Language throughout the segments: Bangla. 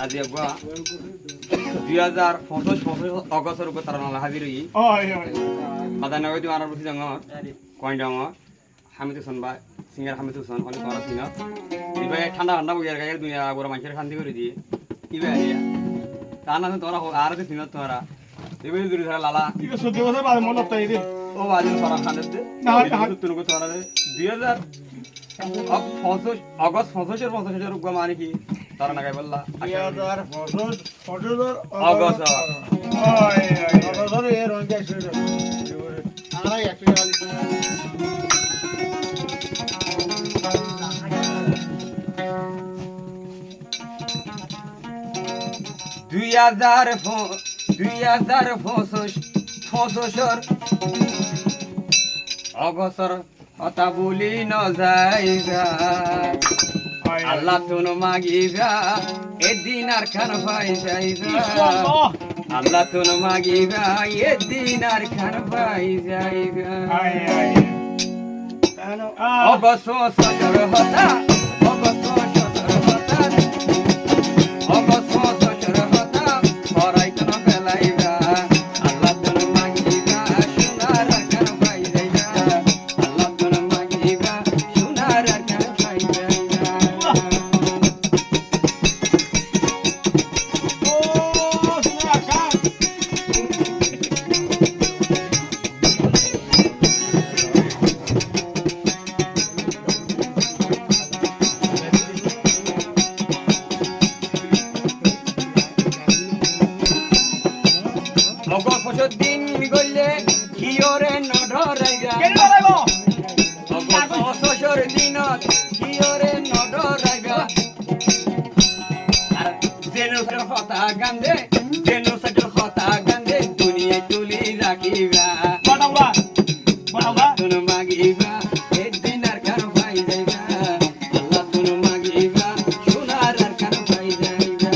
আজি একবা 2025 অগস্টৰ উপৰ তারা নালা হাজির হই বাদান নগৈ তুমি আনার বসি ডাঙর কইন ডাঙর হামিদু সনবা সিঙ্গার হামিদু সন হলি করা সিনা ইবাই ঠান্ডা ঠান্ডা বইয়ার গায়ে দুনিয়া বড় মানুষের খান্দি করে দিয়ে ইবাই আলিয়া তা না তোরা আর দে সিনা তোরা ইবাই দূরে ধরা লালা ঠিক আছে 70 বছর বাদে মন তাই রে ও বাজিন সরা খান্ডে দে না তুনকো তোরা 2025 অগস্ট 25 রূপ মানে কি তারা না গাই বললা 2025 অগস্ট ওই এর রঙে শুরু আমরা একটু খালি 2025 অগস্টর কথা বলি ন যাইবা আল্লাহ তুনো মাগিবা এদিন আর খান পাই যাইবা আল্লাহ তুনো মাগিবা এদিন আর খান পাই যাইবা অগস্ট সজর হতা অগস্ট সজর হতা অগস্ট সজর হতা পরাই কোন ফেলাইবা আল্লাহ তুনো মাগিবা সোনার খান পাই যাইবা আল্লাহ তুনো মাগিবা সোনার খান পাই যাইবা অগস্ট বছর দিন গলে কিয়রে নডরাইবা অগস্ট বছর দিনত কিয়রে নডরাইবা আর জেনুসের কথা গান্ধে জেনুসের কথা গান্ধে দুনিয়ায় তুলি রাখিবা আল্লাহ তুনো মাগিবা একদিন আর কার পাই যাইবা আল্লাহ তুনো মাগিবা সোনার আর কার পাই যাইবা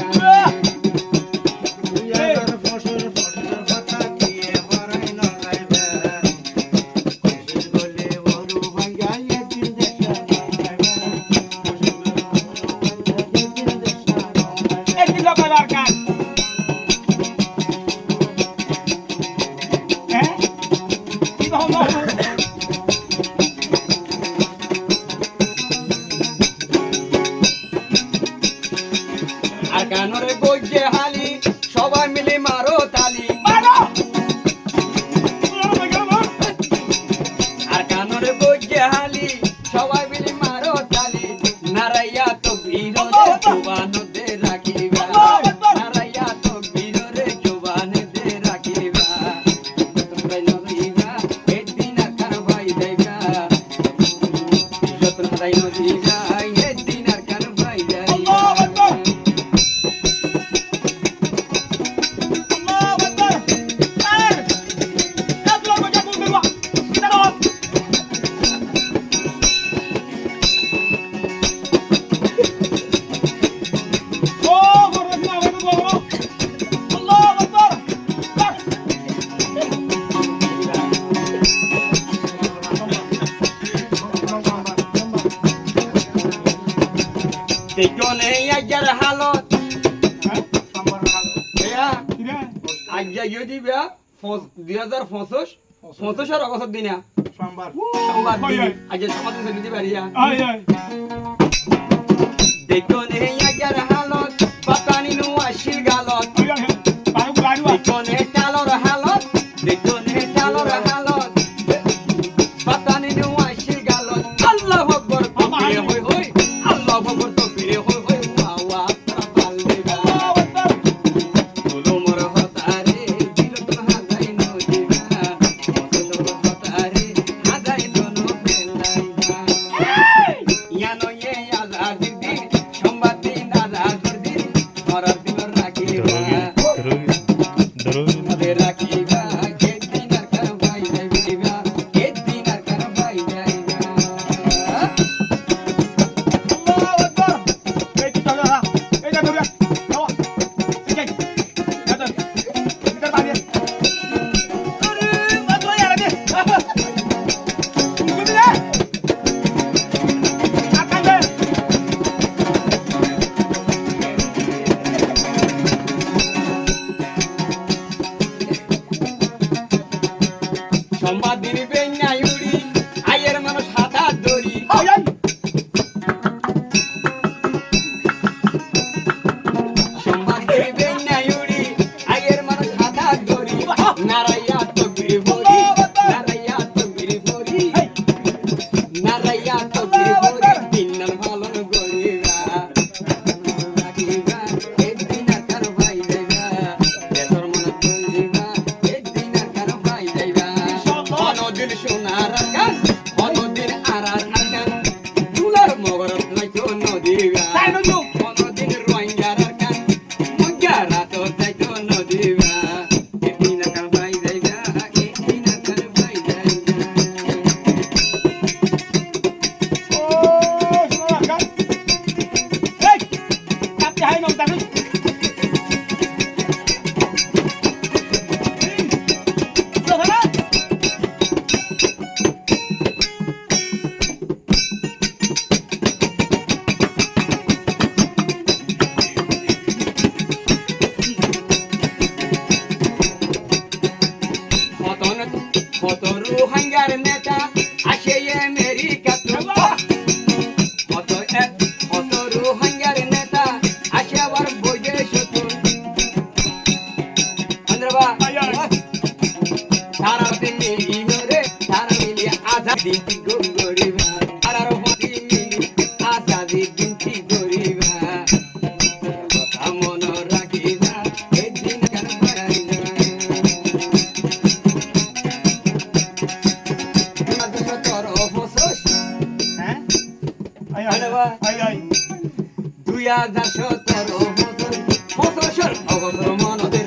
আর কানরে বইয়ে হালি সবাই মিলে মারো তালি আর কানরে বইয়ে হালি সবাই মিলে মারো তালি নারাইয়া তো ভিড়রে জুবানতে রাখিবা নারাইয়া তো ভিড়রে জুবানতে রাখিবা তোমরা নদীবা একদিন আর ভাই যাইবা যতন তাই নদীবা একদিন আর ভাই যাইবা দেখনে আজ্ঞার হালত আজ্ঞা ইয়ে দিবা 2025 অগস্ট দিনা সোমবার দিন আজ্ঞা সমাধান করে দিতে পারিয়া দেখনে আজ্ঞার হালত পাতানি নো আশির গালত দেখনে টালর হালত দেখনে টালর হালত পাতানি নো আশির গালত আল্লাহু আকবার কবিরে হই হই আল্লাহু আকবার কবিরে হই হই ওয়া তারাল দেবা তুলুমর হতারে দিল তো হাজাই নদিবা তুলুমর হতারে হাজাই দনো ফেলাইবা ইয়ানো ইয়ে আজাদ দিন সম্বাদ দিন আজাদ দিন মরার দিন রাখিবা হাই নাও তাকে কত রোহিঙ্গার নেতা আসে আমেরিকা কত রোহিঙ্গার নেতা আসে আবার বৈদেশে তারা মিলিয়ে তারা মিলিয়ে আজাদি গরিবা তারার হতি মিলি আজাদি দিনটি গরিবা কথা মনে রাখিবা একদিন কেন পারাইবা হ্যাঁ আই আই আই 2017 বছর অবসর মনদের